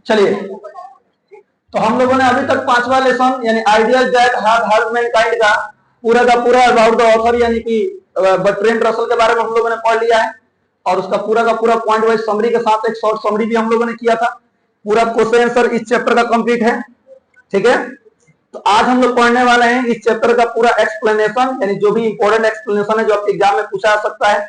चलिए, तो हम लोगों ने अभी तक 5वां लेसन यानी ideal that have helped Mankind का पूरा अबाउट द ऑथर यानी कि बर्ट्रैंड रसल के बारे में हम लोगों ने पढ़ लिया है, और उसका पूरा पॉइंट वाइज समरी के साथ एक शॉर्ट समरी भी हम लोगों ने किया था। पूरा क्वेश्चन आंसर इस चैप्टर का कंप्लीट है, ठीक है। तो आज हम लोग पढ़ने वाले हैं इस चैप्टर का पूरा एक्सप्लेनेशन, यानी जो भी इंपॉर्टेंट एक्सप्लेनेशन है जो आपके एग्जाम में पूछा जा सकता है,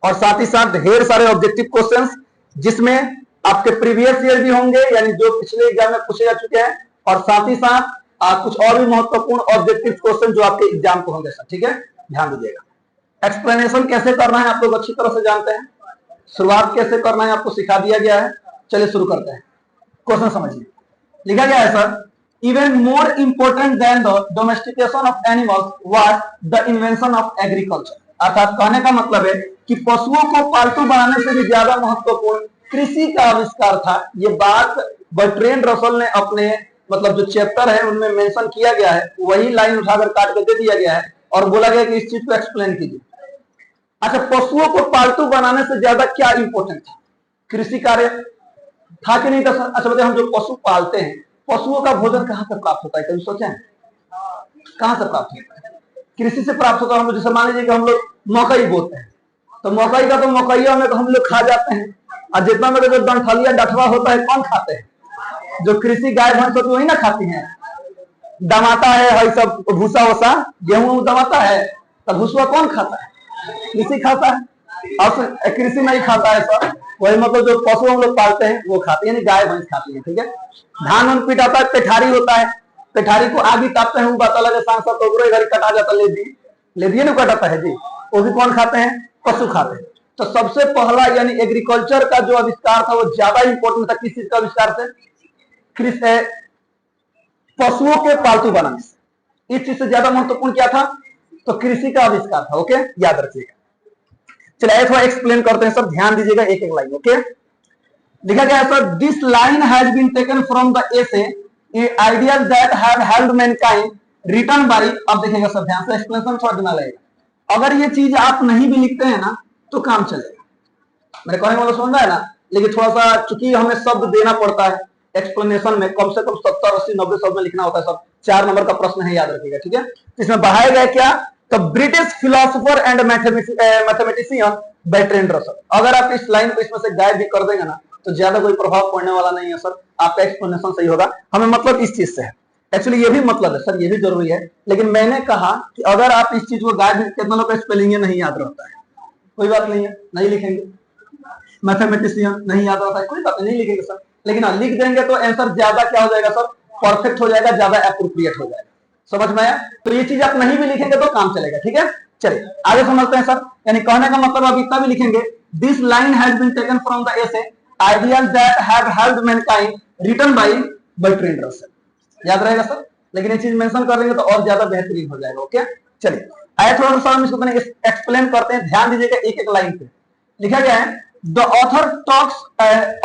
और साथ ही साथ ढेर सारे ऑब्जेक्टिव क्वेश्चंस जिसमें आपके प्रीवियस ईयर भी होंगे, यानी जो पिछले एग्जाम में पूछे जा चुके हैं, और साथ ही साथ कुछ और भी महत्वपूर्ण ऑब्जेक्टिव क्वेश्चन जो आपके एग्जाम को होंगे, ठीक है, ध्यान दीजिएगा। एक्सप्लेनेशन कैसे करना है आप लोग अच्छी तरह से जानते हैं, शुरुआत कैसे करना है आपको सिखा दिया गया है। चलिए शुरू करते हैं। क्वेश्चन समझिए, लिखा गया है sir, even more important than the domestication of animals was the invention of agriculture. अर्थात कहने का मतलब है कि पशुओं को पालतू बनाने से भी ज्यादा महत्वपूर्ण कृषि का आविष्कार था। ये बात बर्ट्रैंड रसल ने अपने मतलब जो चैप्टर है उनमें मेंशन किया गया है, वही लाइन उठाकर काट कर दे दिया गया है और बोला गया कि इस चीज को एक्सप्लेन कीजिए। अच्छा, पशुओं को पालतू बनाने से ज्यादा क्या इंपॉर्टेंट था? कृषि कार्य था कि नहीं था सर? अच्छा बताइए, हम जो पशु पालते हैं, पशुओं का भोजन कहां से प्राप्त होता है? कभी सोचे हैं कहां से प्राप्त होता है? कृषि से प्राप्त होता है। हम लोग जैसे मान लीजिए कि हम लोग मकई बोते हैं, तो मकई का तो मकईया में तो हम लोग खा जाते हैं, और जितना में जो डंठलिया डठवा होता है कौन खाते हैं? जो कृषि गाय भैंस होती है वही ना खाती हैं। दमाता है सब भूसा वूसा, गेहूं दमाता है, तब भूसा कौन खाता है? कृषि खाता है। और कृषि नहीं खाता है सर, वही मतलब जो पशु हम लोग पालते हैं वो खाते हैं, यानी गाय भैंस खाती है, ठीक है। धान उन पिटाता है, पेठारी होता है, पेठारी को आगे तापते हैं, बात अलग है, सांसद तो घर कटा जाता, ले दिए ना कटाता है जी, वो भी कौन खाते हैं? पशु खाते हैं। तो सबसे पहला यानी एग्रीकल्चर का जो आविष्कार था वो ज्यादा इंपॉर्टेंट था। किस चीज का आविष्कार से? पशुओं के पालतू बनाने से। इस चीज से ज्यादा महत्वपूर्ण क्या था? तो कृषि का आविष्कार था। ओके, याद रखिएगा। चलिए थोड़ा एक्सप्लेन करते हैं, सब ध्यान दीजिएगा एक एक लाइन। ओके, लिखा गया है sir, this line has been taken from the essay ideas that have helped mankind written by. अब देखिएगा सब ध्यान से, एक्सप्लेनेशन थोड़ा देना लगेगा। अगर ये चीज आप नहीं भी लिखते हैं ना तो काम चलेगा। मेरे कहने वाला सुन रहा है ना, लेकिन थोड़ा सा चूंकि हमें शब्द देना पड़ता है एक्सप्लेनेशन में, कम से कम 70, 80, 90 शब्द में लिखना होता है। सब 4 नंबर का प्रश्न है, याद रखिएगा, ठीक है। इसमें बढ़ाया गया क्या? तो British philosopher and mathematician Bertrand Russell. अगर आप इस लाइन को इसमें से गायब भी कर देंगे ना तो ज्यादा कोई प्रभाव पड़ने वाला नहीं है सर, आपका एक्सप्लेनेशन सही होगा। हमें मतलब इस चीज से है, एक्चुअली ये भी मतलब है सर, ये भी जरूरी है, लेकिन मैंने कहा कि अगर आप इस चीज को गायब, कितना लोग स्पेलिंग नहीं याद रहता है, कोई बात नहीं है, नहीं लिखेंगे। मैथमेटिशियन नहीं याद रहता है, कोई बात नहीं लिखेंगे सर, लेकिन लिख देंगे तो आंसर ज्यादा क्या हो जाएगा सर? परफेक्ट हो जाएगा, ज्यादा एप्रोप्रिएट हो जाएगा। समझ में आया? तो ये चीज आप नहीं भी लिखेंगे तो काम चलेगा, ठीक है। चलिए आगे समझते हैं सर, यानी कहने का मतलब आप इतना भी लिखेंगे, this line has been taken from the essay ideas that have helped mankind written by Bertrand Russell. याद रहेगा सर, लेकिन ये चीज मेंशन कर देंगे तो और ज्यादा बेहतरीन हो जाएगा। ओके, चलिए आइए थोड़ा सा हम इसको एक्सप्लेन करते हैं, ध्यान दीजिएगा एक एक लाइन पे। लिखा गया है, the author talks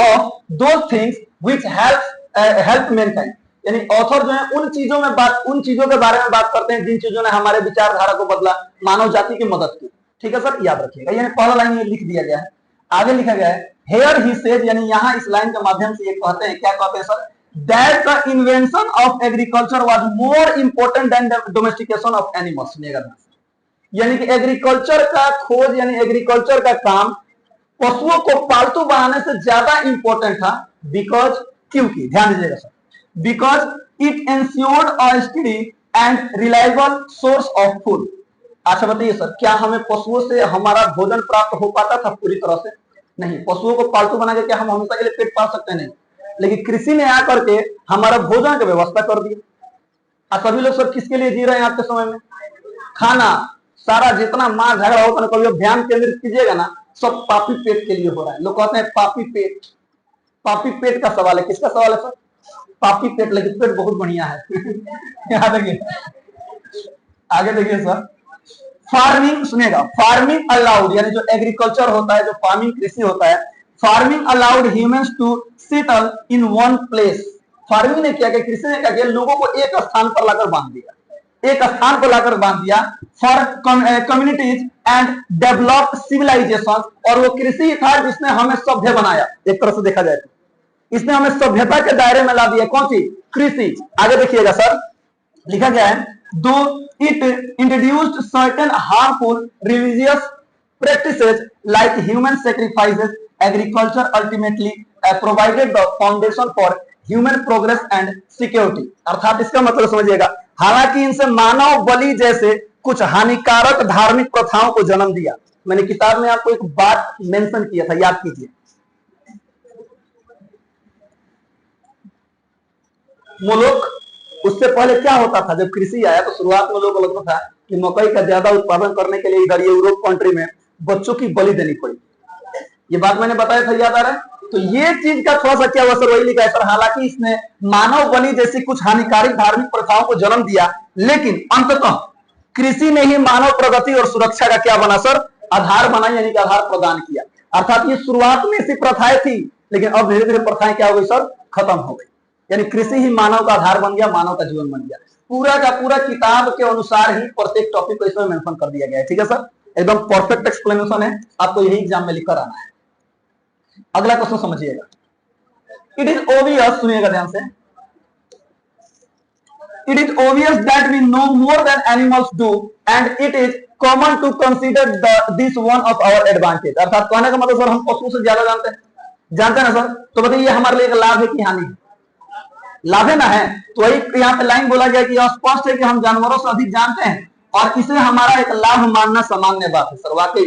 of those things which help mankind। यानी ऑथर जो है उन चीजों के बारे में बात करते हैं जिन चीजों ने हमारे विचारधारा को बदला, मानव जाति की मदद की, ठीक है सर, याद रखिएगा। यानी पहला लाइन ये लिख दिया गया है। आगे लिखा गया है, here he said, यानी यहाँ इस लाइन के माध्यम से ये कहते हैं, क्या कहते हैं sir? that the invention of agriculture was more important than the domestication of animals। यानी कि एग्रीकल्चर का खोज यानी एग्रीकल्चर का काम पशुओं को पालतू बनाने से ज्यादा इंपॉर्टेंट था। बिकॉज, क्योंकि, ध्यान दीजिएगा sir, because it ensured a steady and reliable source of food. अच्छा बताइए सर, क्या हमें पशुओं से हमारा भोजन प्राप्त हो पाता था? पूरी तरह से नहीं। पशुओं को पालतू बना के क्या हम हमेशा के लिए पेट पाल सकते नहीं, लेकिन कृषि ने आकर के हमारा भोजन की व्यवस्था कर दी। सभी लोग सर किसके लिए जी रहे हैं आज के समय में? खाना। सारा जितना मार झगड़ा होता है, कभी ध्यान केंद्रित कीजिएगा ना, सब पापी पेट के लिए हो रहा है। लोग कहते हैं पापी पेट, पापी पेट का सवाल है। किसका सवाल है सर? पापी पेट, लेकिन पेट बहुत बढ़िया है। याद रखिए, आगे देखिए सर, फार्मिंग, सुनिएगा, फार्मिंग अलाउड, यानी जो एग्रीकल्चर होता है, जो फार्मिंग कृषि होता है, farming allowed humans to settle in one place. Farming ने क्या किया? कृषि ने क्या किया? लोगों को एक स्थान पर लाकर बांध दिया, एक स्थान पर लाकर बांध दिया for communities and developed civilisation. और वो कृषि था जिसने हमें सभ्य बनाया, एक तरह से देखा जाए तो। इसने हमें सभ्यता के दायरे में ला दिया। कौन सी? कृषि। आगे देखिएगा सर, लिखा गया है, दो it introduced certain harmful religious practices like human sacrifices, agriculture ultimately provided the foundation for human progress and security। अर्थात इसका मतलब समझिएगा, हालांकि इनसे मानव बलि जैसे कुछ हानिकारक धार्मिक प्रथाओं को जन्म दिया। मैंने किताब में आपको एक बात मेंशन किया था, याद कीजिए। मुल्क उससे पहले क्या होता था? जब कृषि आया तो शुरुआत में लोगों को लगता था कि मकई का ज्यादा उत्पादन करने के लिए इधर यूरोप कंट्री में बच्चों की बलि देनी पड़ी। ये बात मैंने बताया था, याद आ रहा है? तो ये चीज का थोड़ा सा क्या हुआ सर, वही लिखा है सर, हालांकि इसने मानव बलि जैसी कुछ हानिकारक धार्मिक प्रथाओं को जन्म दिया, लेकिन अंततः कृषि ने ही मानव प्रगति और सुरक्षा का क्या बना सर? आधार बना, यानी कि आधार प्रदान किया। अर्थात ये शुरुआत में ऐसी प्रथाएं थी, लेकिन अब धीरे धीरे प्रथाएं क्या हो गई सर? खत्म हो गई। यानी कृषि ही मानव का आधार बन गया, मानव का जीवन बन गया। पूरा का पूरा किताब के अनुसार ही प्रत्येक टॉपिक को इसमें मेंशन कर दिया गया है। ठीक है सर, एकदम परफेक्ट एक्सप्लेनेशन है, आपको यही एग्जाम में लिखकर आना है। अगला क्वेश्चन समझिएगा। इट इज ओबियस, सुनिएगा ध्यान से, it is obvious that we know more than animals do and it is common to consider this one of our advantage. अर्थात कहने का मतलब सर, हम पशुओं से ज्यादा जानते हैं ना सर, तो बताइए हमारे लिए एक लाभ है कि हानि है? लाभ है ना, है। तो वही यहाँ पे लाइन बोला गया कि स्पष्ट है कि हम जानवरों से अधिक जानते हैं और इसे हमारा एक लाभ मानना सामान्य बात है सर। वाकई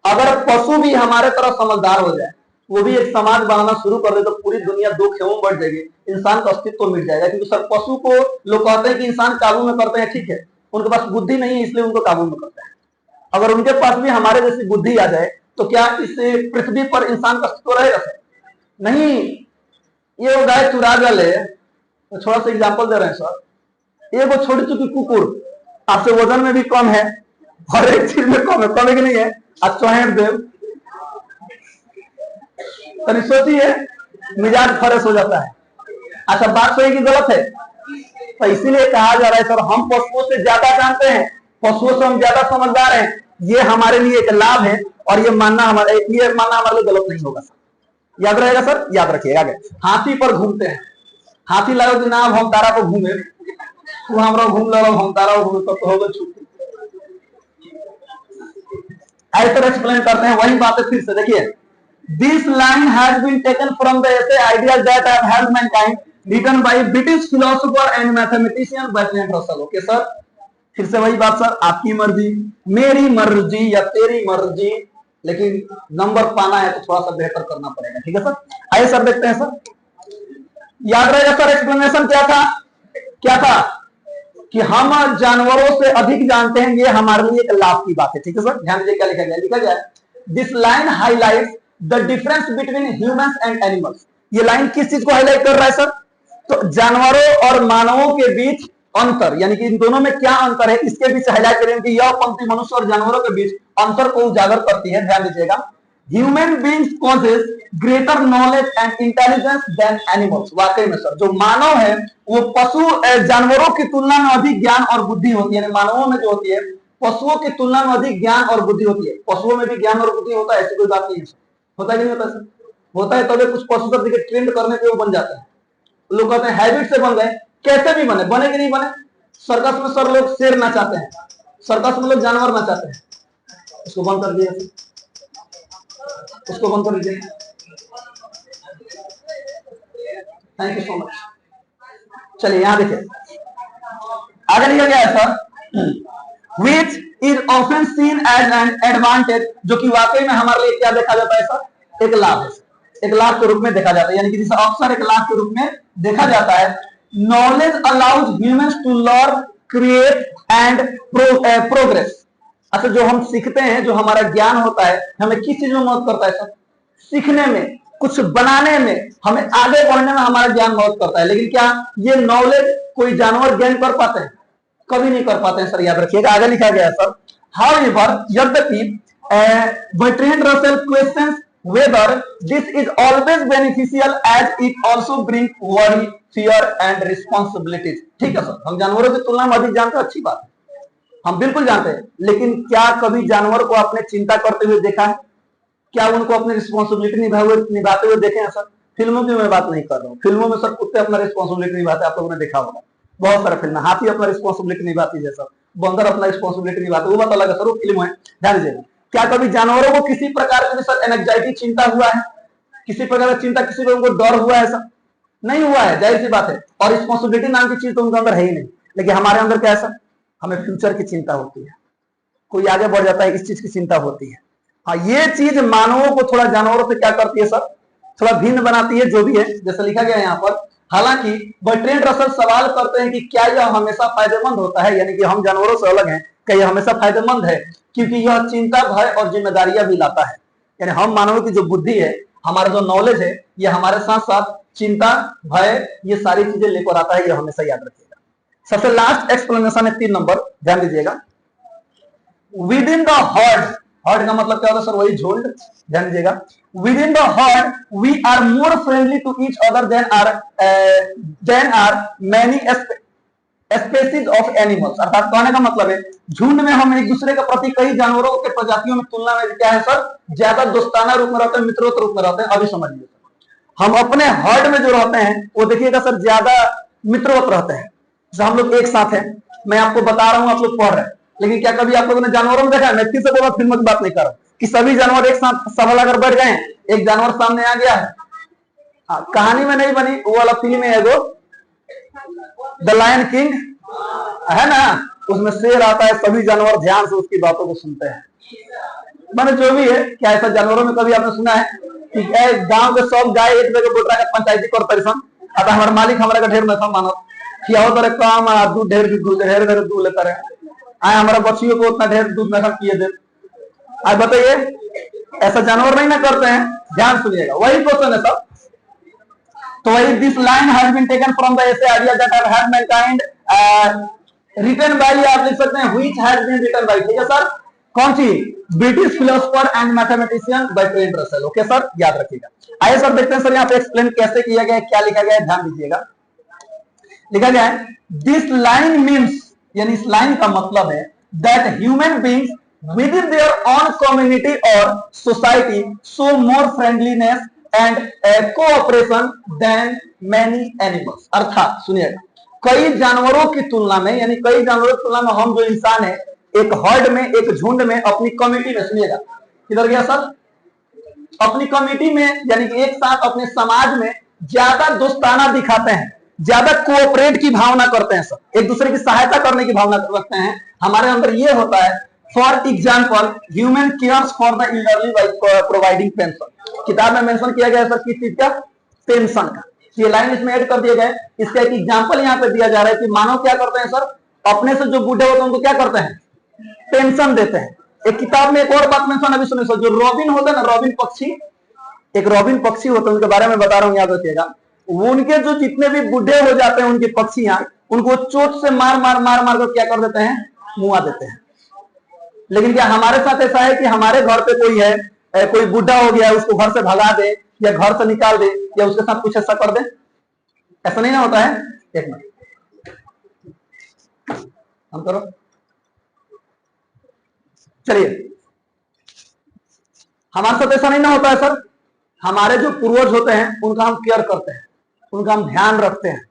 अगर पशु भी हमारे तरफ समझदार हो जाए, वो भी एक समाज बनाना शुरू कर दे, तो पूरी दुनिया दो खेमों में बढ़ जाएगी, इंसान का अस्तित्व मिट जाएगा। क्योंकि सर पशु को लोग कहते हैं कि इंसान काबू में करते हैं, ठीक है, उनके पास बुद्धि नहीं है इसलिए उनको काबू में करते हैं। अगर उनके पास भी हमारे जैसी बुद्धि आ जाए तो क्या इस पृथ्वी पर इंसान का अस्तित्व रहेगा सर? नहीं। ये वो गाय चुरा गए, तो थोड़ा सा एग्जाम्पल दे रहे हैं सर, ये वो छोटी छोटी कुकुर आपसे वजन में भी कम है और एक चीज में कम है कि नहीं है? आज चौहेट देव, तो सोचिए मिजाज फ्रेश हो जाता है। अच्छा, बात सही कि गलत है? तो इसीलिए कहा जा रहा है सर, हम पशुओं से ज्यादा जानते हैं, पशुओं से हम ज्यादा समझदार हैं, ये हमारे लिए एक लाभ है और ये मानना हमारे लिए गलत नहीं होगा सर। याद रहेगा सर, याद रखिएगा। आगे हाथी पर घूमते हैं, हाथी लगो कि नाम हम तारा को घूमे, तू हमरा घूम लो, हम तारा को घूमे, तो होगा छुट्टी। ऐसे एक्सप्लेन करते हैं, वही बात है। फिर से देखिए, this line has been taken from the essay ideas that have helped mankind, written by British philosopher and mathematician Bertrand Russell. Okay sir, फिर से वही बात सर, आपकी मर्जी, मेरी मर्जी या तेरी मर्जी, लेकिन नंबर पाना है तो थोड़ा सा बेहतर करना पड़ेगा। ठीक है सर, आइए सर देखते हैं सर। याद रहेगा सर, एक्सप्लेनेशन क्या था? क्या था कि हम जानवरों से अधिक जानते हैं, ये हमारे लिए एक लाभ की बात है। ठीक है सर, ध्यान दीजिए क्या लिखा गया। लिखा गया this line highlights the difference between humans and animals. ये लाइन किस चीज को हाईलाइट कर रहा है सर? तो जानवरों और मानवों के बीच अंतर, यानी कि इन दोनों में क्या अंतर है, इसके बीच हाईलाइट करेंगे कि यह पंक्ति मनुष्य और जानवरों के बीच अंतर को उजागर करती है। ध्यान दीजिएगा, human beings possess greater knowledge and intelligence than animals. वाकई में सर, जो मानव है वो पशु जानवरों की तुलना में अधिक ज्ञान और बुद्धि होती है। मानवों में जो होती है, पशुओं की तुलना में अधिक ज्ञान और बुद्धि होती है। पशुओं में भी ज्ञान और बुद्धि होता है, ऐसी कोई बात नहीं है। होता है कि नहीं होता सर? होता है, तभी कुछ पशु सर देखिए ट्रेंड करने पे वो बन जाते हैं। लोग कहते हैं हैबिट से बन गए, कैसे भी बने, बने कि नहीं बने? सर्कस में सर लोग शेर नचाते हैं, सर्कस में लोग जानवर नचाते हैं, उसको बंद कर दिया, उसको बंद कर दीजिए। Thank you so much. चलिए यहां देखिए, आगे लिखा गया है sir, which is often seen as an advantage, जो कि वाकई में हमारे लिए क्या देखा जाता है सर? एक लाभ है, एक लाभ के रूप में देखा जाता है, यानी कि जिसे अक्सर एक लाभ के रूप में देखा जाता है। Knowledge allows humans to learn, create and progress. अच्छा, जो हम सीखते हैं, जो हमारा ज्ञान होता है, हमें किस चीज में मदद करता है सर? सीखने में, कुछ बनाने में, हमें आगे बढ़ने में हमारा ज्ञान मदद करता है। लेकिन क्या ये नॉलेज कोई जानवर गेन कर पाते हैं? कभी नहीं कर पाते हैं सर, याद रखिएगा। आगे लिखा गया है सर, हाउएवर, यद्यपि Bertrand Russell questions whether this is always beneficial as it also brings worry, fear and responsibilities। ठीक है सर, हम जानवरों की तुलना में अधिक जानते हैं, अच्छी बात है, हम बिल्कुल जानते हैं, लेकिन क्या कभी जानवर को अपने चिंता करते हुए देखा है? क्या उनको अपनी रिस्पॉन्सिबिलिटी निभाते हुए देखे हैं सर? फिल्मों की मैं बात नहीं कर रहा हूँ। फिल्मों में सर कुत्ते अपना रिस्पॉन्सिबिलिटी निभाते, आप लोगों ने देखा होगा बहुत सारा फिल्म, हाथी अपना रिस्पॉन्सिबिलिटी निभाती है सर, बंदर अपना रिस्पॉन्सिबिलिटी निभाते, वो बात अलग है सर, वो फिल्म है, ध्यान दीजिएगा। क्या कभी जानवरों को किसी प्रकार की सर एंजाइटी, चिंता हुआ है? किसी प्रकार की चिंता, किसी को उनको डर हुआ है? सर नहीं हुआ है, जाहिर सी बात है। और रिस्पॉन्सिबिलिटी नाम की चीज तो उनके अंदर है ही नहीं। लेकिन हमारे अंदर क्या है सर, हमें फ्यूचर की चिंता होती है, कोई आगे बढ़ जाता है इस चीज की चिंता होती है। हाँ, ये चीज मानवों को थोड़ा जानवरों से क्या करती है सर, थोड़ा भिन्न बनाती है, जो भी है जैसे लिखा गया है यहाँ पर। हालांकि बर्ट्रैंड रसल सवाल करते हैं कि क्या यह हमेशा फायदेमंद होता है, यानी कि हम जानवरों से अलग हैं, क्या यह हमेशा फायदेमंद है, क्योंकि यह चिंता, भय और जिम्मेदारियां भी लाता है। यानी हम मानवों की जो बुद्धि है, हमारा जो नॉलेज है, ये हमारे साथ साथ चिंता, भय, ये सारी चीजें लेकर आता है, ये हमेशा याद रखिएगा। सबसे लास्ट एक्सप्लेनेशन है 3 नंबर, ध्यान दीजिएगा। Within the heard, heard का मतलब क्या होता है सर, वही झुंड, ध्यान दीजिएगा। Within the herd we are more friendly to each other than are many species of animals. अर्थात कहने का मतलब है, झुंड में हम एक दूसरे के प्रति कई जानवरों के प्रजातियों में तुलना में क्या है सर, ज्यादा दोस्ताना रूप में रहते हैं, मित्रोत्तर रूप में रहते हैं। अभी समझ लीजिए, हम अपने हर्ड में जो रहते हैं वो देखिएगा सर ज्यादा मित्रोत्तर रहते हैं। जैसे हम लोग एक साथ हैं, मैं आपको बता रहा हूं, आप लोग पढ़ रहे हैं, लेकिन क्या कभी आप लोगों ने जानवरों में देखा है? मैं फिर से बोला, फिल्म की बात नहीं कर रहा कि सभी जानवर एक साथ सवाल अगर बैठ गए, एक जानवर सामने आ गया है, कहानी में नहीं बनी, वो वाला फिल्म है वो द लायन किंग, है ना, उसमें शेर आता है, सभी जानवर ध्यान से उसकी बातों को सुनते हैं। मैंने जो भी है, क्या ऐसा जानवरों में कभी आपने सुना है कि गांव के सब गाय एक जगह बोल रहा है पंचायती कर परिश्रम, अतः हमारे मालिक हमारा का ढेर में मानो कि आओ तेरे काम दूध ढेर दूध लेता रहे, आए हमारा बच्चियों को उतना ढेर दूध नशा किए दे। आज बताइए, ऐसा जानवर नहीं ना करते हैं? ध्यान सुनिएगा, वही क्वेश्चन है सब। तो वही this line has been taken from the essay ideas that have had mankind written by, आप लिख सकते हैं which has been written by, ठीक है सर, कौन सी? British philosopher and mathematician Bertrand Russell. Okay sir, याद रखिएगा। आइए सर देखते हैं सर यहाँ पे एक्सप्लेन कैसे किया गया है, क्या लिखा गया है, ध्यान दीजिएगा। लिखा गया है दिस लाइन मीन्स, यानी इस लाइन का मतलब है that human beings with in their own community और society show more friendliness and cooperation than many animals. अर्थात सुनिएगा, कई जानवरों की तुलना में, यानी कई जानवरों की तुलना में हम जो इंसान है, एक हर्ड में, एक झुंड में, अपनी कम्युनिटी में, सुनिएगा किधर गया सर, अपनी कम्युनिटी में, यानी कि एक साथ अपने समाज में ज्यादा दोस्ताना दिखाते हैं, ज्यादा कोऑपरेट की भावना करते हैं सर, एक दूसरे की सहायता करने की भावना रखते हैं। हमारे अंदर ये होता है, for example human cares for the elderly by providing pension. किताब में मेंशन किया गया है सर किस चीज का? पेंशन का। ये लाइन इसमें ऐड कर दिया गया है। इसका एक एग्जाम्पल यहाँ पे दिया जा रहा है कि मानव क्या करते हैं सर, अपने से जो बूढ़े होते हैं उनको क्या करते हैं? पेंशन देते हैं। एक किताब में एक और बात मेंशन अभी सुनिए सर, जो रॉबिन होता है ना, रॉबिन पक्षी, एक रॉबिन पक्षी होते हैं, उनके बारे में बता रहा हूँ, याद रखिएगा। उनके जो जितने भी बूढ़े हो जाते हैं उनकी पक्षियां, उनको चोट से मार मार मार मार कर क्या कर देते हैं? मुआ देते हैं। लेकिन क्या हमारे साथ ऐसा है कि हमारे घर पे कोई है, कोई बूढ़ा हो गया है, उसको घर से भगा दे या घर से निकाल दे या उसके साथ कुछ ऐसा कर दे? ऐसा नहीं ना होता है। एक मिनट हम करो, चलिए, हमारे साथ ऐसा नहीं ना होता है सर। हमारे जो पूर्वज होते हैं उनका हम केयर करते हैं, उनका हम ध्यान रखते हैं,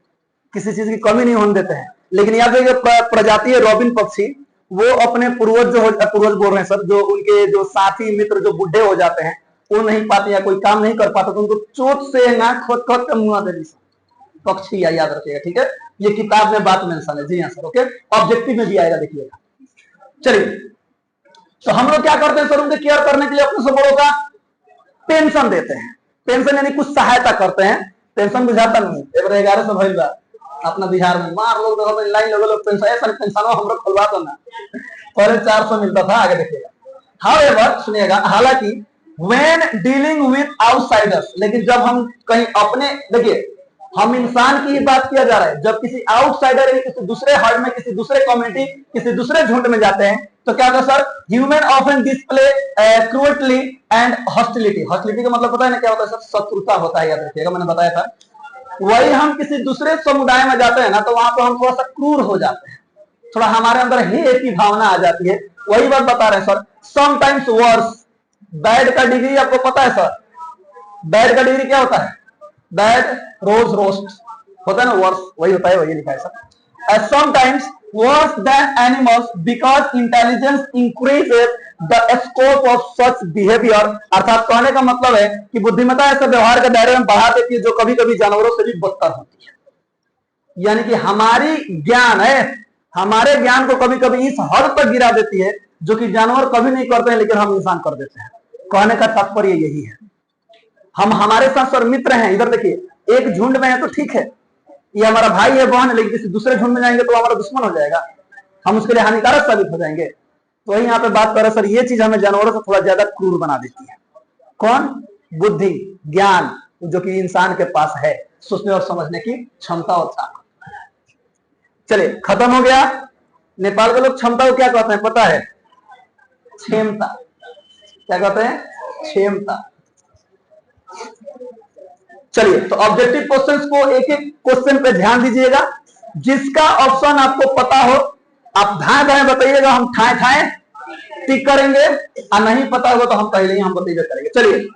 किसी चीज की कमी नहीं होने देते हैं। लेकिन याद रखिए, प्रजाति है रॉबिन पक्षी, वो अपने पूर्वज जो पूर्वज बोल रहे हैं सर, जो उनके जो साथी मित्र जो बूढ़े हो जाते हैं, वो नहीं पाते या कोई काम नहीं कर पाते, तो उनको चोट से ना खोद खोद कर मुआ दे पक्षी, याद रखिएगा, ठीक है। ये किताब में बात मेंशन है, जी हाँ सर, ओके, ऑब्जेक्टिव में भी आएगा, देखिएगा। चलिए, तो हम लोग क्या करते हैं सर, उनके केयर करने के लिए अपने से बड़ों का पेंशन देते हैं। पेंशन यानी कुछ सहायता करते हैं। पेंशन बुझाता नहीं, 1100 भइल बा अपना बिहार में, मार लोग लाइन लगे लोग पेंशन, ऐसा पेंशन हम लोग खुलवा दो ना, पहले 400 मिलता था, आगे देखिएगा। हाउएवर सुनिएगा, हालांकि व्हेन डीलिंग विद आउटसाइडर्स, लेकिन जब हम कहीं अपने, देखिए हम इंसान की ही बात किया जा रहा है, जब किसी आउटसाइडर यानी किसी दूसरे हर्ड में, किसी दूसरे कम्युनिटी, किसी दूसरे झुंड में जाते हैं, तो क्या होता है sir, human often display cruelty and hostility. Hostility का मतलब पता है ना क्या होता है सर? शत्रुता होता है, याद रखिएगा, मैंने बताया था। वही हम किसी दूसरे समुदाय में जाते हैं ना, तो वहां पर हम थोड़ा सा क्रूर हो जाते हैं, थोड़ा हमारे अंदर हेट की भावना आ जाती है। वही बात बता रहे हैं सर, समटाइम्स वर्स। बैड का डिग्री आपको पता है सर, बैड का डिग्री क्या होता है? दैट रोज रोस्ट होता है ना, वर्स वही होता है, वही लिखा है sir. Sometimes worse than animals because intelligence increases the scope of such behaviour. अर्थात कहने का मतलब है कि बुद्धिमत्ता ऐसे व्यवहार के दायरे में बढ़ा देती है जो कभी कभी जानवरों से भी बदतर होती है। यानी कि हमारी ज्ञान है, हमारे ज्ञान को कभी कभी इस हद तक गिरा देती है जो कि जानवर कभी नहीं करते हैं, लेकिन हम इंसान कर देते हैं। कहने का तात्पर्य यही है। हम हमारे साथ सर मित्र हैं, इधर देखिए, एक झुंड में है तो ठीक है, ये हमारा भाई है, बहन है, लेकिन किसी दूसरे झुंड में जाएंगे तो हमारा दुश्मन हो जाएगा, हम उसके लिए हानिकारक साबित हो जाएंगे। तो यहाँ पे बात कर रहे सर, ये चीज हमें जानवरों से थोड़ा ज्यादा क्रूर बना देती है। कौन? बुद्धि, ज्ञान, जो कि इंसान के पास है, सोचने और समझने की क्षमता और ताकत। चलिए, खत्म हो गया। नेपाल के लोग क्षमता को क्या कहते हैं पता है? क्षमता। क्या कहते हैं? क्षमता। चलिए, तो ऑब्जेक्टिव क्वेश्चंस को एक एक क्वेश्चन पे ध्यान दीजिएगा। जिसका ऑप्शन आपको पता हो आप धाए धाए बताइएगा, हम ठाए ठाए टिक करेंगे, और नहीं पता होगा तो हम पहले ही हम बताइए करेंगे। चलिए,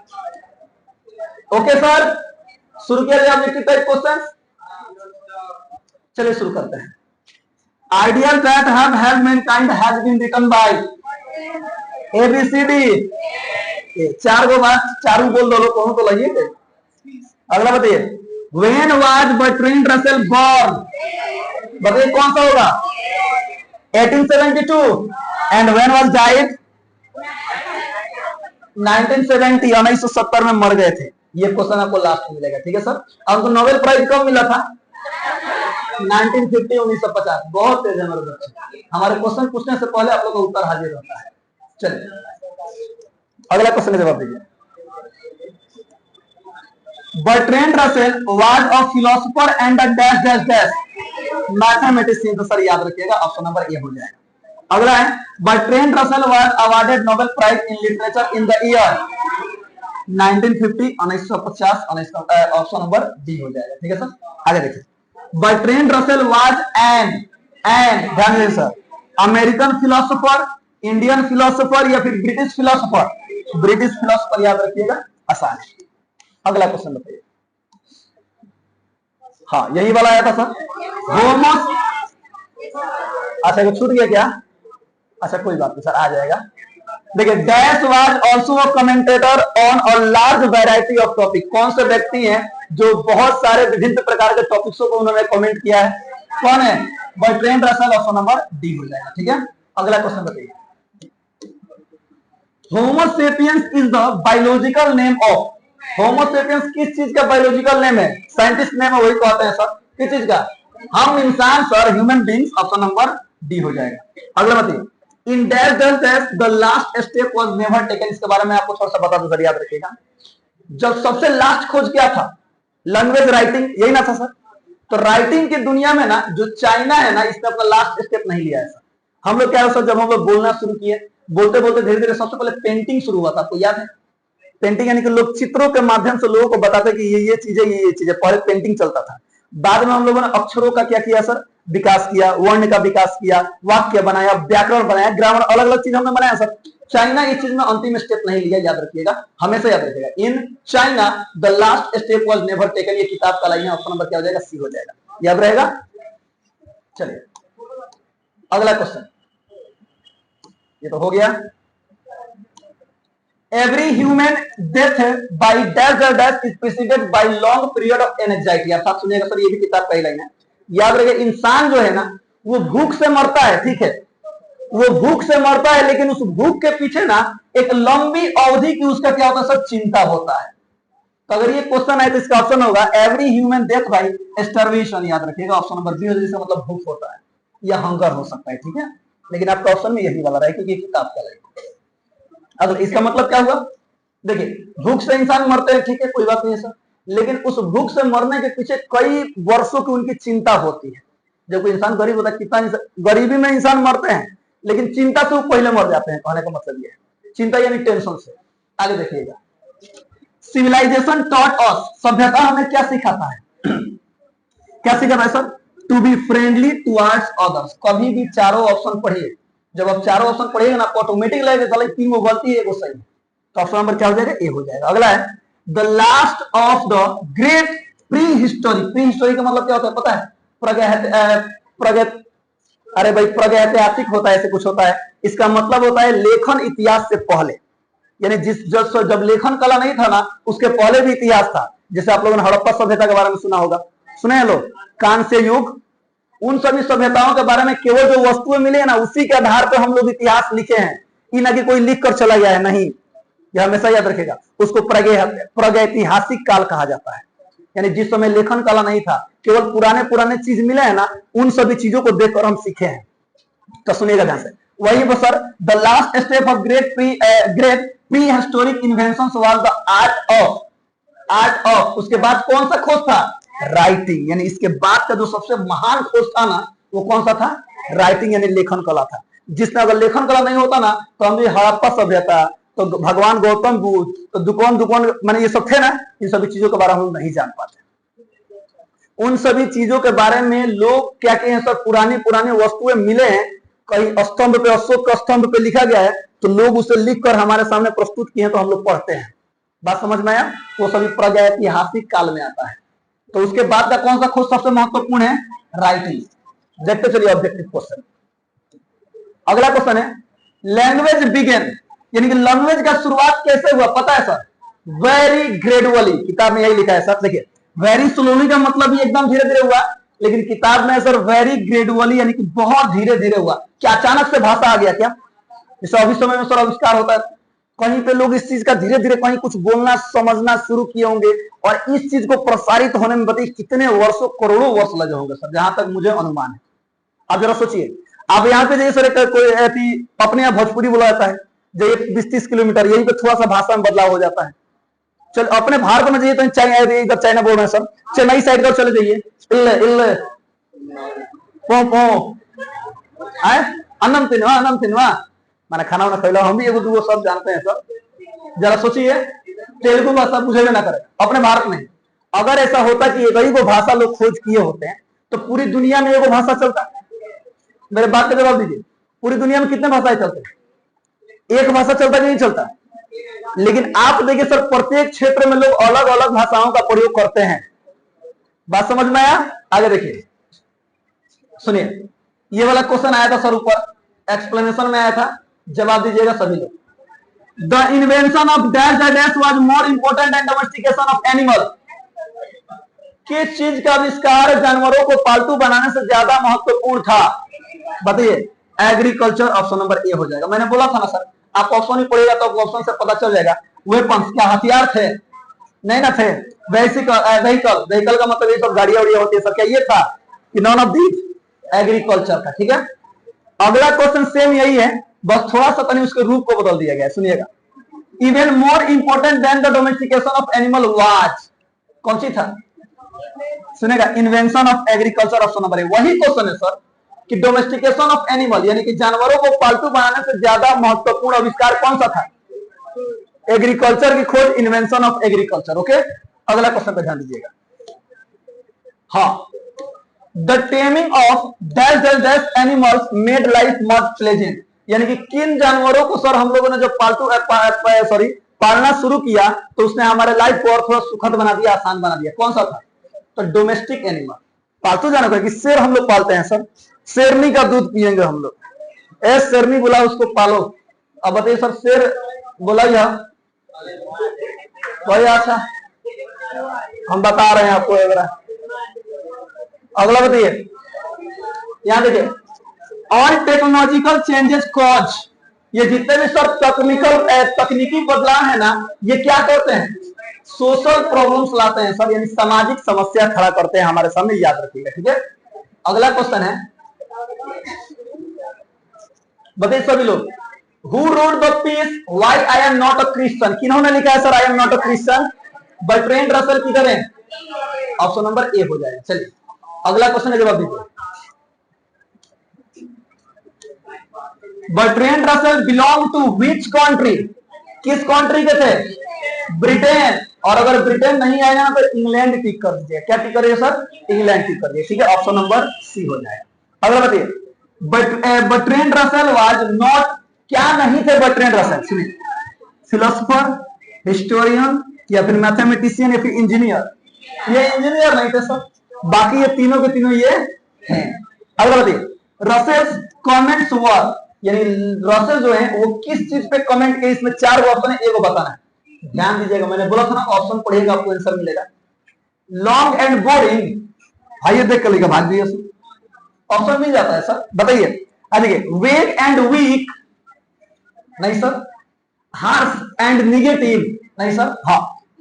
ओके सर, शुरू किया जाए ऑब्जेक्टिव टाइप क्वेश्चन। चलिए शुरू करते हैं। Ideal that have helped mankind has been written by ABCD। चार गो बात, चारों बोल दो, कौन तो लगिए। अगला बताइए, when was Bertrand Russell born? बताइए कौन सा होगा? 1872। And when was died? 1970। 1970 में मर गए थे। ये क्वेश्चन आपको लास्ट में मिलेगा, ठीक है सर। आपको नोबेल प्राइज कब मिला था? 1950, 1950। बहुत तेज है मेरे बच्चे, हमारे क्वेश्चन पूछने से पहले आप लोग का उत्तर हाजिर होता है। चलिए, अगला क्वेश्चन का जवाब दीजिए। Bertrand Russell was a philosopher and a dash dash dash mathematician. तो सर याद रखिएगा, ऑप्शन नंबर ए हो जाएगा। अगला है, Bertrand Russell was awarded Nobel prize in literature in the year 1950, 1950। Option number D हो जाएगा, ठीक है सर। आगे देखिए, बर्ट्रैंड रसेल वाज एन ध्यान दीजिए sir, American philosopher, Indian philosopher या फिर ब्रिटिश फिलोसोफर? ब्रिटिश फिलोसोफर याद रखिएगा, आसान है। अगला क्वेश्चन बताइए। हाँ, यही वाला आया था सर। होमोस, अच्छा ये छूट गया क्या? अच्छा कोई बात नहीं सर, आ जाएगा। देखिए, dash was also a commentator on a large variety of topic. कौन से व्यक्ति हैं जो बहुत सारे विभिन्न प्रकार के टॉपिक्सों को उन्होंने कमेंट किया है? कौन है? Bertrand Russell. Option number D हो जाएगा, ठीक है। अगला क्वेश्चन बताइए। Homo sapiens is the biological name of? Homo sapiens किस चीज का बायोलॉजिकल नेम है? साइंटिस्ट नेम है, वही कहते हैं सर। किस चीज का? हम इंसान sir, human beings. Option number D हो जाएगा। अगला बताइए, in dash dash dash the last step was never taken. इसके बारे में आपको थोड़ा सा बता दूं सर, याद रखिएगा। जब सबसे लास्ट खोज क्या था? लैंग्वेज राइटिंग, यही ना था सर। तो राइटिंग की दुनिया में ना जो चाइना है ना, इसने अपना लास्ट स्टेप नहीं लिया है सर। हम लोग क्या है सर, जब हम लोग बोलना शुरू किए, बोलते बोलते धीरे धीरे सबसे पहले पेंटिंग शुरू हुआ था, आपको याद है? पेंटिंग यानी कि लोग चित्रों के माध्यम से लोगों को बताते कि ये चीजें, ये चीजें। पहले पेंटिंग चलता था, बाद में हम लोगों ने अक्षरों का क्या किया सर? विकास किया, वर्ण का विकास किया, वाक्य बनाया, व्याकरण बनाया, ग्रामर, अलग अलग चीज हमने बनाया सर। चाइना इस चीज में अंतिम स्टेप नहीं लिया, याद रखिएगा, हमेशा याद रखिएगा। In China the last step was never taken. ये किताब का लाइन है, ऑप्शन नंबर क्या हो जाएगा? सी हो जाएगा, याद रहेगा। चलिए, अगला क्वेश्चन, ये तो हो गया। Every human death by dash or dash is preceded by long period of anxiety। आप साथ सुनिएगा सर, ये भी किताब का ही लाइन है, याद रखिए। इंसान जो है ना, वो भूख से मरता है, ठीक है, वो भूख से मरता है, लेकिन उस भूख के पीछे ना एक लंबी अवधि की उसका क्या होता है सर? चिंता होता है। तो अगर ये क्वेश्चन है तो इसका ऑप्शन होगा every human death bye starvation. याद रखिएगा, ऑप्शन नंबर बी हो जाएगा, मतलब भूख होता है या हंगर हो सकता है, ठीक है। लेकिन आपका ऑप्शन में यही वाला रहा है क्योंकि किताब का लाइन। अब इसका मतलब क्या हुआ? देखिए, भूख से इंसान मरते हैं, ठीक है, कोई बात नहीं है सर, लेकिन उस भूख से मरने के पीछे कई वर्षों की उनकी चिंता होती है। जब कोई इंसान गरीब होता है, कितना गरीबी में इंसान मरते हैं, लेकिन चिंता से वो पहले मर जाते हैं। कहने का मतलब ये है, चिंता यानी टेंशन से। आगे देखिएगा, सिविलाइजेशन टॉट अस। सभ्यता हमें क्या सिखाता है? क्या सिखाता है sir? To be friendly towards others. कभी भी चारों ऑप्शन पढ़िए, जब आप चारों ऑप्शन पढ़िएगा ना, आपको ऑटोमेटिक लगेगा तीन गो गलती है, एगो सही। तो ऑप्शन नंबर क्या हो जाएगा? ए हो जाएगा। अगला है, the last of the great pre history का मतलब क्या होता है पता है? प्रगत अरे भाई प्रागैतिहासिक होता है, ऐसे कुछ होता है। इसका मतलब होता है लेखन इतिहास से पहले, यानी जब लेखन कला नहीं था ना, उसके पहले भी इतिहास था। जैसे आप लोगों ने हड़प्पा सभ्यता के बारे में सुना होगा, सुने हैं लोग? कांस्य युग, उन सभी सभ्यताओं के बारे में केवल जो वस्तुएं मिले ना, उसी के आधार पर हम लोग इतिहास लिखे हैं। ये ना कि कोई लिख कर चला गया है, नहीं, यह हमेशा याद रखेगा। उसको प्रागैतिहासिक काल कहा जाता है, यानी जिस समय लेखन कला नहीं था, केवल पुराने चीज मिले हैं ना, उन सभी चीजों को देखकर हम सीखे हैं। तो सुनिएगा ध्यान से, वही sir, the last step of great pre historic invention was the art of, उसके बाद कौन सा खोज था? राइटिंग। यानी इसके बाद का जो सबसे महान खोज था ना, वो कौन सा था? राइटिंग, यानी लेखन कला था। जिसने अगर लेखन कला नहीं होता ना, तो हम भी हड़प्पा सभ्यता, तो भगवान गौतम बुद्ध, तो दुकान मैंने ये सब थे ना, इन सभी चीजों के बारे में हम नहीं जान पाते। उन सभी चीजों के बारे में लोग क्या कहते हैं सर? पुरानी वस्तुएं मिले हैं, कहीं स्तंभ पे, अशोक के स्तंभ पे लिखा गया है, तो लोग उसे लिखकर हमारे सामने प्रस्तुत किए हैं, तो हम लोग पढ़ते हैं। बात समझ में आया? वो सभी प्रागैतिहासिक काल में आता है। तो उसके बाद का कौन सा खोज सबसे महत्वपूर्ण है? राइटिंग। देखते चलिए ऑब्जेक्टिव क्वेश्चन। अगला क्वेश्चन है, लैंग्वेज बिगेन, यानी कि लैंग्वेज का शुरुआत कैसे हुआ पता है सर? वेरी ग्रेजुअली, किताब में यही लिखा है सर। देखिए, वेरी स्लोली का मतलब भी एकदम धीरे धीरे हुआ, लेकिन किताब में सर वेरी ग्रेजुअली, यानी कि बहुत धीरे धीरे हुआ। क्या अचानक से भाषा आ गया क्या? जैसे अभी समय में सर आविष्कार होता है, कहीं पे लोग इस चीज का धीरे धीरे कहीं कुछ बोलना समझना शुरू किए होंगे, और इस चीज को प्रसारित होने में बताइए कितने वर्षों, करोड़ों वर्ष लगे होंगे सर, जहां तक मुझे अनुमान है। आप जरा सोचिए, आप यहाँ पे जैसे सर कोई अपने यहाँ भोजपुरी बोला जाता है, जो 20-30 किलोमीटर, यहीं पे थोड़ा सा भाषा में बदलाव हो जाता है। चलो अपने भारत में जाइए तो इधर चाइना बोल रहे हैं सर, चेन्नई साइड का चले जाइए, अन्नम तिनवा माने खाना वाना खिला, हम भी एगो दूगो सब जानते हैं सर। जरा सोचिए, तेलुगु भाषा बुझेगा ना करे अपने भारत में। अगर ऐसा होता कि एक ही को भाषा लोग खोज किए होते हैं, तो पूरी दुनिया में एगो भाषा चलता। मेरे बात का जवाब दीजिए, पूरी दुनिया में कितने भाषाएं चलते हैं? एक भाषा चलता कि नहीं चलता? लेकिन आप देखिए सर, प्रत्येक क्षेत्र में लोग अलग अलग भाषाओं का प्रयोग करते हैं। बात समझ में आया? आगे देखिए, सुनिए, ये वाला क्वेश्चन आया था सर ऊपर, एक्सप्लेनेशन में आया था, जवाब दीजिएगा सभी लोग। The invention of dash was more important and domestication of animal. किस चीज का आविष्कार जानवरों को पालतू बनाने से ज्यादा महत्वपूर्ण था? बताइए। एग्रीकल्चर, ऑप्शन नंबर ए हो जाएगा। मैंने बोला था ना सर, आप ऑप्शन ही पढ़ेगा तो ऑप्शन से पता चल जाएगा। वेपन्स, क्या हथियार थे? नहीं ना थे। व्हीकल का मतलब ये सब गाड़ियां उड़िया होती है सर, क्या ये था? कि नॉन ऑफ दीज? एग्रीकल्चर का। ठीक है, अगला क्वेश्चन सेम यही है, बस थोड़ा सा तनी उसके रूप को बदल दिया गया। सुनिएगा, even more important than the domestication of animal was, कौन सी था? सुनेगा, invention of agriculture, option number A. वही क्वेश्चन है सर कि डोमेस्टिकेशन ऑफ एनिमल, यानी कि जानवरों को पालतू बनाने से ज्यादा महत्वपूर्ण आविष्कार कौन सा था? एग्रीकल्चर की खोज, इन्वेंशन ऑफ एग्रीकल्चर। ओके, अगला क्वेश्चन पे ध्यान दीजिएगा। हाँ, the taming of dash animals made life much pleasant, यानी कि किन जानवरों को सर हम लोगों ने जब पालना शुरू किया, तो उसने हमारे लाइफ को और थोड़ा सुखद बना दिया, आसान बना दिया। कौन सा था? तो डोमेस्टिक एनिमल, पालतू जानवर। कि शेर हम लोग पालते हैं सर, शेरनी का दूध पिएंगे हम लोग। शेरनी बोला उसको पालो। अब बताइए सर, शेर बोला यह वही। अच्छा, हम बता रहे हैं आपको। अगला बताइए, यहां देखिए, ऑल टेक्नोलॉजिकल चेंजेस कॉज, ये जितने भी सब तकनीकी बदलाव है ना, ये क्या करते हैं? सोशल प्रॉब्लम्स लाते हैं सर, यानी सामाजिक समस्या खड़ा करते हैं हमारे सामने, याद रखिएगा। ठीक है, अगला क्वेश्चन है, बताइए सभी लोग, who wrote the piece why I am not a Christian, किन्होंने लिखा है sir I am not a Christian? Bertrand Russell की करें, ऑप्शन नंबर ए हो जाए। चलिए, अगला क्वेश्चन का जवाब दीजिए। Bertrand Russell belong to which country, किस कंट्री के थे? ब्रिटेन। और अगर ब्रिटेन नहीं आएगा ना, तो इंग्लैंड टिक कर दीजिए। क्या टिक करिए सर? इंग्लैंड टिक कर दीजिए। ठीक है, ऑप्शन नंबर सी हो जाएगा। अगला बताइए, बर्ट्रैंड रसल वाज नॉट, क्या नहीं थे बर्ट्रैंड रसल? सुनिए, फिलोसोफर, हिस्टोरियन, या फिर मैथमेटिशियन, या फिर इंजीनियर? ये इंजीनियर नहीं थे सर, बाकी ये तीनों के तीनों ये हैं। अगला बताइए, रसेल्स कमेंट्स वर, यानी रसेल जो है वो किस चीज पे कमेंट किए, इसमें 4 ऑप्शन है, एक बताना है। ध्यान दीजिएगा, मैंने बोला था ना ऑप्शन पढ़िएगा आपको आंसर मिलेगा। लॉन्ग एंड बोरिंग, आइए देख कर लिखा भाग दिए, ऑप्शन मिल जाता है सर, बताइए। देखिए, वेक एंड वीक नहीं सर, हार्श एंड निगेटिव नहीं सर, हाँ,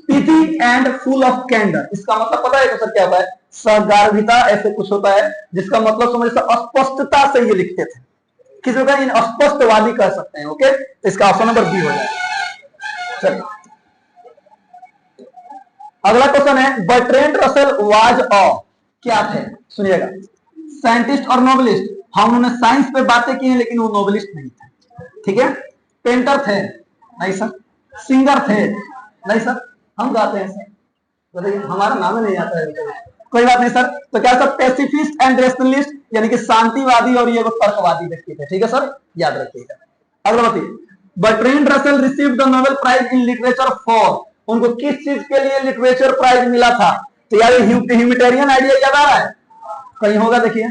पिटी एंड फुल ऑफ कैंडर, इसका मतलब पता है सर क्या होता है, सगार्भिता ऐसे कुछ होता है जिसका मतलब समझ सर अस्पष्टता से ये लिखते थे, किसी का इन अस्पष्टवादी कह सकते हैं। ओके, तो इसका ऑप्शन नंबर बी हो जाए। चलिए अगला क्वेश्चन है, बर्ट्रैंड रसेल वाज अ, क्या थे, सुनिएगा, साइंटिस्ट और नोबलिस्ट। हम उन्होंने साइंस पे बातें की हैं लेकिन वो नोबलिस्ट नहीं थे, ठीक है। पेंटर थे नहीं सर, सिंगर थे नहीं सर, हम गाते हैं सर, बताइए, हमारा नाम नहीं आता है, कोई बात नहीं सर। तो क्या सर, पैसिफिस्ट एंड रेशनलिस्ट, यानी कि शांतिवादी और ये तर्कवादी व्यक्ति थे, ठीक है सर, याद रखिएगा। अगला बताइए, Bertrand Russell received the Nobel prize in literature for, उनको किस चीज के लिए लिटरेचर प्राइज मिला था। तो यार ह्यूमैनिटेरियन आइडिया याद आ रहा है, कहीं होगा देखिए,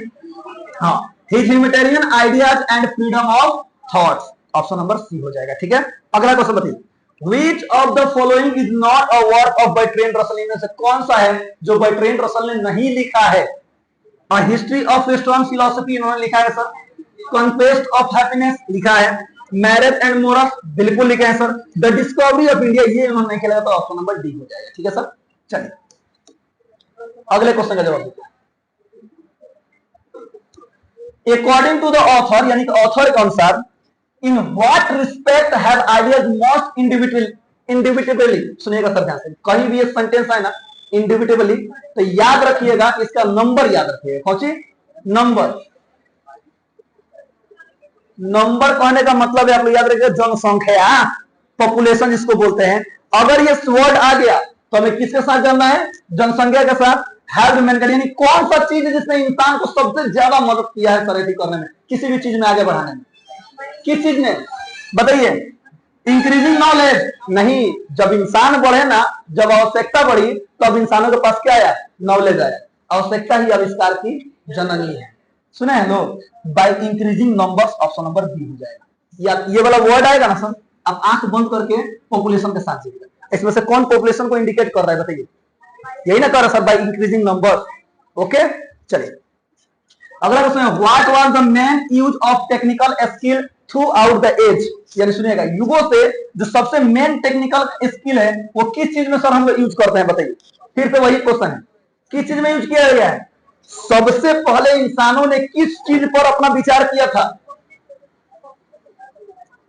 हाँ, his humanitarian ideas and freedom of thoughts, option number C हो जाएगा, ठीक है। अगला क्वेश्चन बताइए, Which of the following is not a work of Bertrand Russell, इनमें से कौन सा है जो बर्ट्रैंड रसल ने नहीं लिखा है। हिस्ट्री ऑफ वेस्टर्न फिलोसफी इन्होंने लिखा है सर, कॉन्क्वेस्ट ऑफ हैप्पीनेस लिखा है, मैरिज एंड मोरल्स बिल्कुल लिखा है sir, the discovery of India ये इन्होंने नहीं लिखा, तो ऑप्शन नंबर डी हो जाएगा, ठीक है सर। चलिए अगले क्वेश्चन का जवाब दीजिए। अकॉर्डिंग टू द ऑथर, यानी कि ऑथर के अनुसार, in what respect have ideas most individually, सुनिएगा सर ध्यान से, कहीं भी ये सेंटेंस है ना इंडिविजुअली, तो याद रखिएगा, इसका नंबर याद रखिएगा, कौन सी नंबर, नंबर कहने का मतलब है आप लोग याद रखिएगा जनसंख्या, पॉपुलेशन जिसको बोलते हैं। अगर ये वर्ड आ गया तो हमें किसके साथ जानना है, जनसंख्या के साथ। हेल्प मैनकाइंड, यानी कौन सा चीज है जिसने इंसान को सबसे ज्यादा मदद किया है सर करने में, किसी भी चीज में आगे बढ़ाने में, किस चीज ने, बताइए। इंक्रीजिंग नॉलेज नहीं, जब इंसान बढ़े ना, जब आवश्यकता बढ़ी तब इंसानों के पास क्या आया, नॉलेज आया, आवश्यकता ही आविष्कार की जननी है, सुने हैं लोग, by increasing numbers, option number B हो जाएगा। या ये वाला वर्ड आएगा ना सर, अब आंख बंद करके पॉपुलेशन के साथ जीविका, इसमें से कौन पॉपुलेशन को इंडिकेट कर रहा है, बताइए, यही ना कर रहा sir, by increasing numbers. Okay, चलिए अगला क्वेश्चन है, what was the main use of technical skill throughout the age, यानी सुनिएगा, युगों से जो सबसे मेन टेक्निकल स्किल है वो किस चीज में सर हम लोग यूज करते हैं, बताइए। फिर से वही क्वेश्चन है, किस चीज में यूज किया गया है, सबसे पहले इंसानों ने किस चीज पर अपना विचार किया था,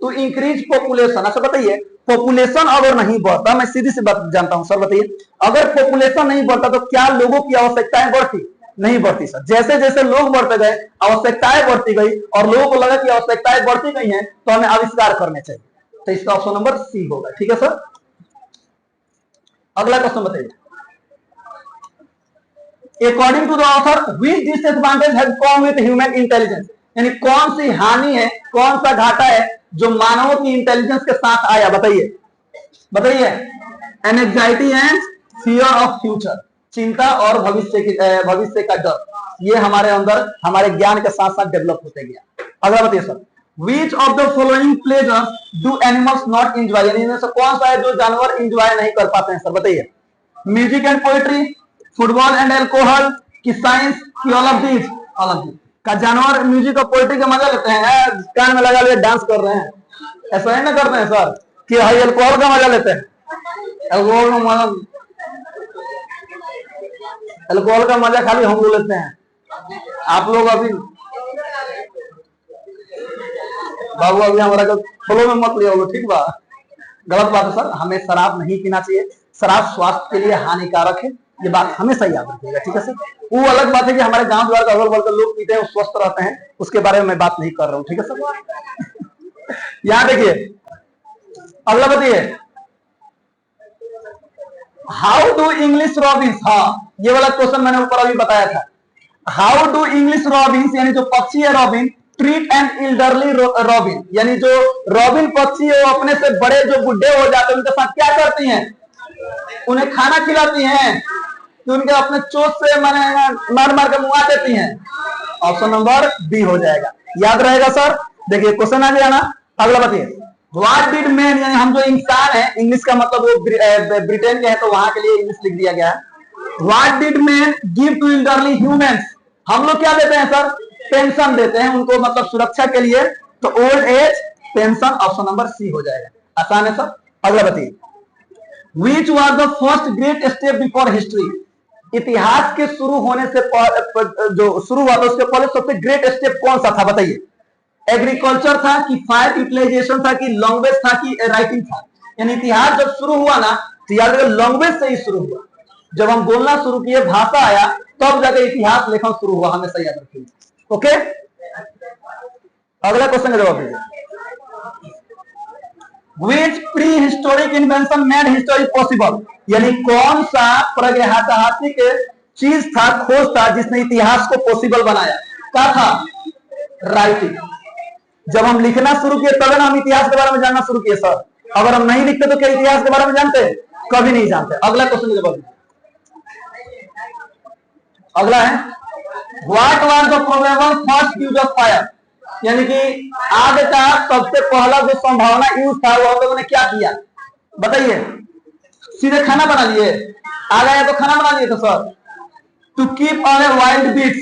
तो इंक्रीज पॉपुलेशन। अच्छा बताइए, पॉपुलेशन अगर नहीं बढ़ता, मैं सीधी सी बात जानता हूं सर, बताइए, अगर पॉपुलेशन नहीं बढ़ता तो क्या लोगों की आवश्यकताएं बढ़ती, नहीं बढ़ती सर। जैसे जैसे लोग बढ़ते गए आवश्यकताएं बढ़ती गई, और लोगों को लगा कि आवश्यकताएं बढ़ती गई हैं तो हमें आविष्कार करने चाहिए, तो इसका ऑप्शन नंबर सी होगा, ठीक है सर। अगला क्वेश्चन बताइए, according to the author which disadvantage has come with human intelligence, यानी कौन सी हानि है, कौन सा घाटा है जो मानवों की इंटेलिजेंस के साथ आया, बताइए, बताइए। Anxiety and fear of future, चिंता और भविष्य का डर, ये हमारे अंदर हमारे ज्ञान के साथ साथ डेवलप होते गया। अगला बताइए sir, Which of the following pleasures do animals not enjoy, यानी इनमें से कौन सा है जो जानवर इंजॉय नहीं कर पाते हैं सर, बताइए। Music and poetry, football and alcohol, कि साइंस, कि all of these, all of these. का जानवर म्यूजिक और पोएट्री का मजा लेते हैं, कान में लगा लिए डांस कर रहे हैं, ऐसा ही ना करते हैं सर, कि हाई एल्कोहल का मजा लेते हैं, एल्कोहल का मजा, एल्कोहल का मजा खाली हम लोग लेते हैं, आप लोग अभी बाबू अभी हमारा फॉलो में मत लिया होगा, ठीक बा, गलत बात है सर, हमें शराब नहीं पीना चाहिए, शराब स्वास्थ्य के लिए हानिकारक है, ये बात हमेशा याद रखिएगा, ठीक है सर। वो अलग बात है कि हमारे गांव द्वार का अगल बगल के लोग पीते हैं, स्वस्थ रहते हैं, उसके बारे में मैं बात नहीं कर रहा हूं, ठीक है सर। यहां देखिए अगला बताइए, हाउ डू इंग्लिश रॉबिन्स, हाँ ये वाला क्वेश्चन मैंने ऊपर अभी बताया था, हाउ डू इंग्लिश रॉबिन्स, यानी जो पक्षी है रॉबिन, ट्रीट एंड इल्डरली रॉबिन, यानी जो रॉबिन पक्षी है वो अपने से बड़े जो बुढ़े हो जाते हैं उनके साथ क्या करती हैं, उन्हें खाना खिलाती हैं, कि उनके अपने चोट से मार मार के मुआ देती हैं? ऑप्शन नंबर बी हो जाएगा। याद रहेगा सर। देखिए क्वेश्चन आ गया ना। अगला बताइए, व्हाट डिड मैन, यानी हम जो इंसान है, इंग्लिश का मतलब वो ब्रिटेन के है तो वहां के लिए इंग्लिश लिख दिया गया है। What did man give to elderly humans, हम लोग क्या देते हैं सर? पेंशन देते हैं उनको, मतलब सुरक्षा के लिए। तो old age pension, option number C हो जाएगा। आसान है सर। अगला बताइए, Which was the first great step before history, इतिहास के शुरू होने से जो शुरू हुआ था उसके पहले सबसे ग्रेट स्टेप कौन सा था बताइए? एग्रीकल्चर था कि फायर यूटिलाइजेशन था कि लैंग्वेज था कि राइटिंग था? यानी इतिहास जब शुरू हुआ ना तो याद रखो लैंग्वेज से ही शुरू हुआ। जब हम बोलना शुरू किए, भाषा आया, तब जाकर इतिहास लेखन शुरू हुआ, हमेशा याद रखिए। ओके, अगला क्वेश्चन का जवाब दीजिए। Which prehistoric invention made history possible, यानी कौन सा प्रागैतिहासिक चीज था, खोज था, जिसने इतिहास को पॉसिबल बनाया? क्या था? राइटिंग। जब हम लिखना शुरू किए तब ना हम इतिहास के बारे में जानना शुरू किए सर। अगर हम नहीं लिखते तो क्या इतिहास के बारे में जानते? कभी नहीं जानते। अगला क्वेश्चन जवाब। अगला है, what was the probable first use of fire, यानी कि आग का सबसे पहला जो संभावना यूज था वो हम लोगों ने क्या किया बताइए? सीधे खाना बना लिए? आ गया तो खाना बना लिए तो sir. To keep away wild beats,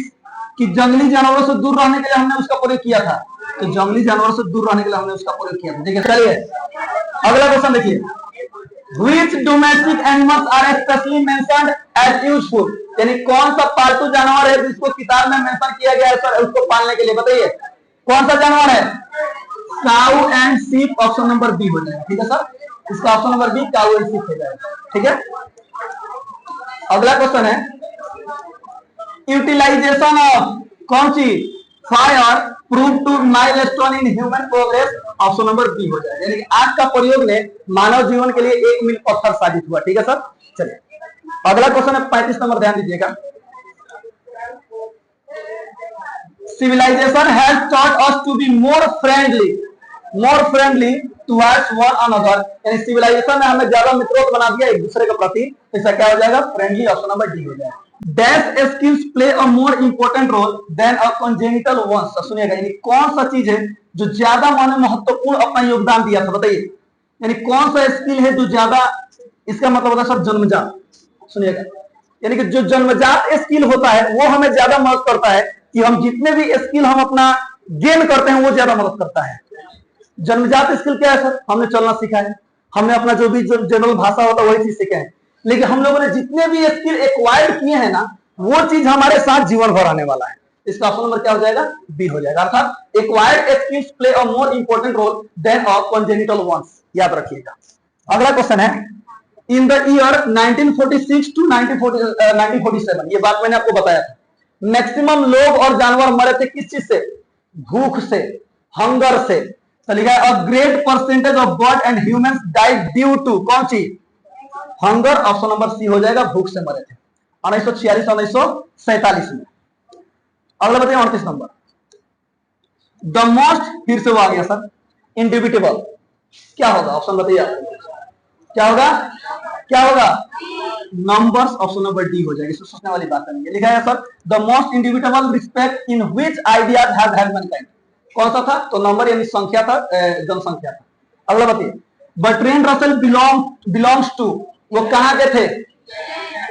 कि जंगली जानवरों से दूर रहने के लिए हमने उसका प्रयोग किया था। तो जंगली जानवरों से दूर रहने के लिए हमने उसका प्रयोग किया था। ठीक है, चलिए अगला क्वेश्चन देखिए। Which domestic animals are especially mentioned as useful, यानी कौन सा पालतू जानवर है जिसको किताब में मेंशन किया गया है सर उसको पालने के लिए? बताइए कौन सा जानवर है? Cow and sheep, option number B हो जाएगा। ठीक है सर, इसका option number B cow and sheep हो जाएगा। ठीक है, अगला क्वेश्चन है, यूटिलाइजेशन ऑफ कौन सी fire prove to milestone in human progress, option number B हो जाएगा। यानी आग का प्रयोग ने मानव जीवन के लिए एक मील पत्थर साबित हुआ। ठीक है सर, चलिए अगला क्वेश्चन है 35 नंबर, ध्यान दीजिएगा। Civilization has taught us to be more friendly towards one another, यानी सिविलाइजेशन ने हमें ज्यादा मित्रवत बना दिया एक दूसरे के प्रति। इसका क्या हो जाएगा? फ्रेंडली, ऑप्शन नंबर डी हो जाएगा। Dash skills play a more important role than a congenital ones, सुनिएगा, यानी कौन सा चीज है जो ज्यादा माने महत्वपूर्ण अपना योगदान दिया था बताइए? यानी कौन सा स्किल है जो ज्यादा, इसका मतलब होता है सब जन्मजात। सुनिएगा, यानी कि जो जन्मजात स्किल होता है वो हमें ज्यादा मदद करता है कि हम जितने भी स्किल हम अपना गेन करते हैं वो ज्यादा मदद करता है। जन्मजात स्किल क्या है सर? हमने चलना सीखा है, हमने अपना जो भी जनरल भाषा होता है वही चीज सीखे हैं, लेकिन हम लोगों ने जितने भी स्किल एक्वायर्ड किए हैं ना वो चीज हमारे साथ जीवन भर आने वाला है। इसका ऑप्शन नंबर क्या हो जाएगा? बी हो जाएगा। अर्थात acquired skills play a more important role than a congenital ones, याद रखिएगा। अगला क्वेश्चन है, इन द ईयर 1946 टू 1947, ये बात मैंने आपको बताया था, मैक्सिमम लोग और जानवर मरे थे किस चीज से? भूख से, हंगर से। तो लिखा है a great percentage of bird and humans died due to कौन सी? हंगर, ऑप्शन नंबर सी हो जाएगा, भूख से मरे थे 1946 1947 में। अगला बताइए 38 नंबर, द मोस्ट, फिर से वो आ गया सर, इंडिविटेबल क्या होगा? ऑप्शन बताइए क्या होगा? क्या होगा? नंबर्स, ऑप्शन नंबर डी हो जाएगी। इसमें सोचने वाली बात नहीं है। लिखा है sir the most indubitable respect in which ideas have held mankind, कौन सा था? तो नंबर यानी संख्या था, जनसंख्या था। अगला बताइए, बर्ट्रैंड रसेल बिलोंग्स टू, वो कहां के थे?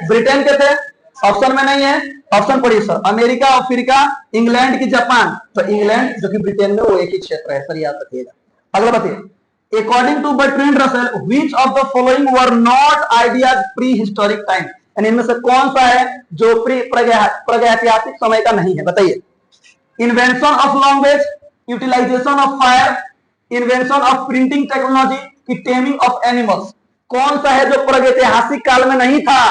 ब्रिटेन के थे? ऑप्शन में नहीं है, ऑप्शन पढ़िए सर, अमेरिका, अफ्रीका, इंग्लैंड की जापान। तो इंग्लैंड जो कि ब्रिटेन में वो एक ही क्षेत्र है सर, याद रखिएगा। अगला बताइए, according to Bertrand Russell, which of the following were not ideas prehistoric time, यानी इनमें से कौन सा है जो प्रागैतिहासिक समय का नहीं है? बताइए। Invention of language, utilization of fire, invention of printing technology की टेमिंग ऑफ एनिमल्स, कौन सा है जो प्रागैतिहासिक काल में नहीं था?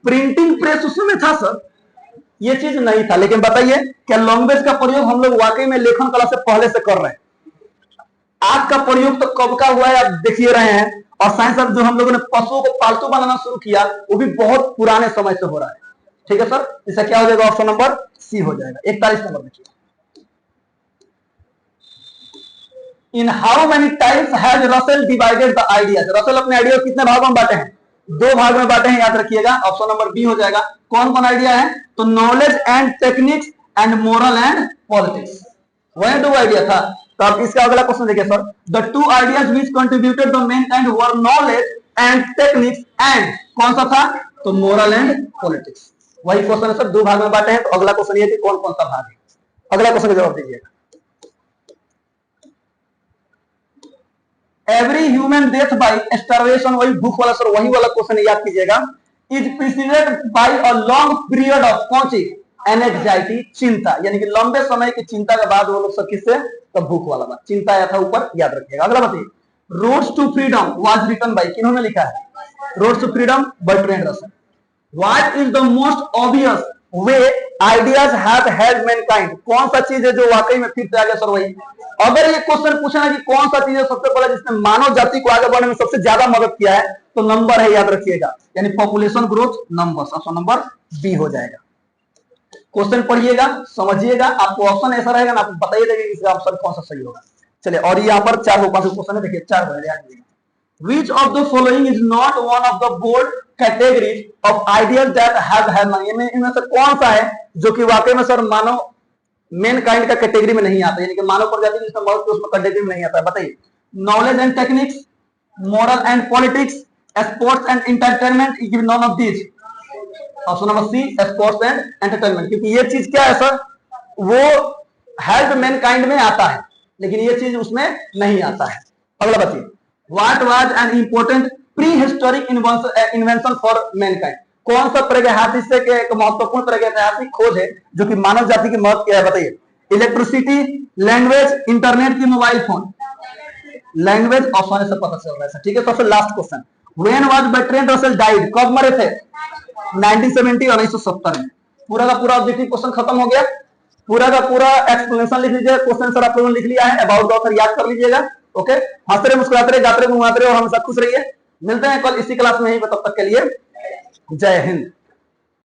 प्रिंटिंग प्रेस उसमें था सर, ये चीज नहीं था। लेकिन बताइए क्या लैंग्वेज का प्रयोग हम लोग वाकई में लेखन कला से पहले से कर रहे हैं? आग का प्रयोग तो कब का हुआ है आप देखिए रहे हैं, और साइंस जो हम लोगों ने पशुओं को पालतू बनाना शुरू किया वो भी बहुत पुराने समय से हो रहा है। ठीक है सर, इसका क्या हो जाएगा? ऑप्शन नंबर सी हो जाएगा। 41 नंबर देखिए, in how many times has Russell divided the ideas, Russell अपने आइडिया कितने भागों में बांटे हैं? दो भाग में बांटे हैं, याद रखिएगा, ऑप्शन नंबर बी हो जाएगा। कौन कौन आइडिया है? तो knowledge and techniques and moral and politics, वही दो आइडिया था। तो अब इसका अगला क्वेश्चन देखिए sir, the two ideas which contributed the Mankind were knowledge and techniques and कौन सा था? तो मोरल एंड पॉलिटिक्स। वही क्वेश्चन है सर, दो भाग में बांटे हैं। तो अगला क्वेश्चन ये कि कौन कौन सा भाग है, अगला क्वेश्चन का जवाब दीजिएगा। Every human death by starvation, वही भूख वाला सर, वही वाला क्वेश्चन याद कीजिएगा। Is preceded by a long period of कौन सी? एंजाइटी, चिंता, यानी कि लंबे समय की चिंता के बाद वो लोग सब किससे? तो भूख वाला बात, चिंता आया था ऊपर, याद रखिएगा। अगला बताइए, roads to freedom was written by, किन्होंने लिखा है? Roads to freedom, Bertrand Russell. What is the most obvious way ideas have helped mankind, कौन सा चीज है जो वाकई में फिट आ गया सर? वही। अगर ये क्वेश्चन पूछा ना कि कौन सा चीज है सबसे पहले जिसने मानव जाति को आगे बढ़ने में सबसे ज्यादा मदद किया है, तो नंबर है, याद रखिएगा, यानी population growth numbers, option number B हो जाएगा। क्वेश्चन पढ़िएगा, समझिएगा, आपको ऑप्शन ऐसा रहेगा ना, आपको बताइएगा कि इसका ऑप्शन कौन सा सही होगा। चलिए, और यहाँ पर 4 5 क्वेश्चन है, देखिए 4 है। Which of the following is not one of the bold categories of ideas that have had money? इनमें से कौन सा है जो कि वाकई में सर मानव मेन काइंड का कैटेगरी में नहीं आता, यानी कि मानव प्रजाति जिसमें मौत उसमें कैटेगरी में नहीं आता है? बताइए। Knowledge and techniques, moral and politics, sports and entertainment, is none of this. Option number C, sports and entertainment, क्योंकि ये चीज क्या है सर, वो हेल्प मैन काइंड में आता है, लेकिन ये चीज उसमें नहीं आता है। अगला बताइए, What was an important prehistoric invention for mankind? कौन सा प्रागैतिहासिक एक महत्वपूर्ण प्रागैतिहासिक खोज है जो कि मानव जाति की मदद किया है? बताइए। इलेक्ट्रिसिटी, लैंग्वेज, इंटरनेट की मोबाइल फोन। लैंग्वेज ऑप्शन से पता चल रहा है, ठीक है। सबसे last question, When was Bertrand Russell died? कब मरे थे? 1970 और 1970 में। पूरा का पूरा ऑब्जेक्टिव क्वेश्चन खत्म हो गया। पूरा का पूरा एक्सप्लेनेशन लिख लीजिए, क्वेश्चन सर आप लोगों ने लिख लिया है, अबाउट द ऑथर याद कर लीजिएगा। ओके, हंसते रहे, मुस्कुराते रहे, गाते रहे, घुमाते रहे और हमेशा खुश रहिए। मिलते हैं कल इसी क्लास में ही, तब तक के लिए जय हिंद।